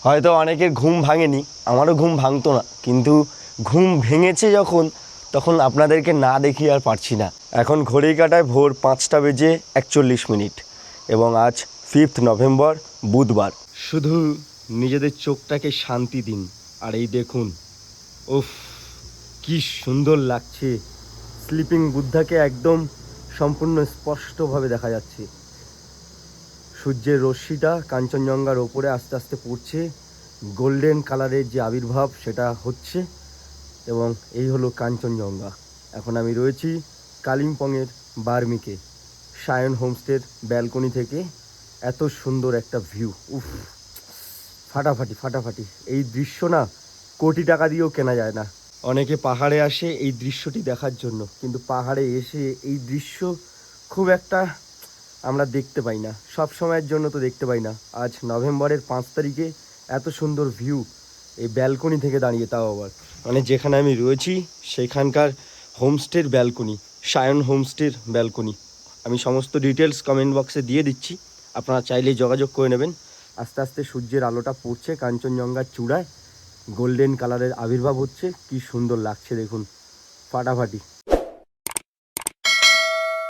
হয়তো অনেকের ঘুম ভাঙেনি, আমারও ঘুম ভাঙতো না, কিন্তু ঘুম ভেঙেছে যখন, তখন আপনাদেরকে না দেখিয়ে আর পারছি না। এখন ঘড়ির কাঁটায় ভোর 5:41 এবং আজ 5 নভেম্বর, বুধবার। শুধু নিজেদের চোখটাকে শান্তি দিন। আর এই দেখুন, উফ, কি সুন্দর লাগছে। স্লিপিং বুদ্ধাকে একদম সম্পূর্ণ স্পষ্টভাবে দেখা যাচ্ছে। সূর্যের রশ্মিটা কাঞ্চনজঙ্ঘার ওপরে আস্তে আস্তে পড়ছে, গোল্ডেন কালারের যে আবির্ভাব সেটা হচ্ছে, এবং এই হলো কাঞ্চনজঙ্ঘা। এখন আমি রয়েছি কালিম্পংয়ের বার্মিকে, সায়ন হোমস্টের ব্যালকনি থেকে। এত সুন্দর একটা ভিউ, উফ, ফাটাফাটি ফাটাফাটি। এই দৃশ্য না কোটি টাকা দিয়েও কেনা যায় না। অনেকে পাহাড়ে আসে এই দৃশ্যটি দেখার জন্য, কিন্তু পাহাড়ে এসে এই দৃশ্য খুব একটা আমরা দেখতে পাই না, সব সময়ের জন্য তো দেখতে পাই না। আজ নভেম্বরের 5 তারিখে এত সুন্দর ভিউ এই ব্যালকনি থেকে দাঁড়িয়ে, তাও আবার মানে যেখানে আমি রয়েছি সেখানকার হোমস্টের ব্যালকনি, সায়ন হোমস্টের ব্যালকনি। আমি সমস্ত ডিটেলস কমেন্ট বক্সে দিয়ে দিচ্ছি, আপনারা চাইলেই যোগাযোগ করে নেবেন। আস্তে আস্তে সূর্যের আলোটা পড়ছে কাঞ্চনজঙ্ঘার চূড়ায়, গোল্ডেন কালারের আবির্ভাব হচ্ছে, কি সুন্দর লাগছে দেখুন, ফাটাফাটি।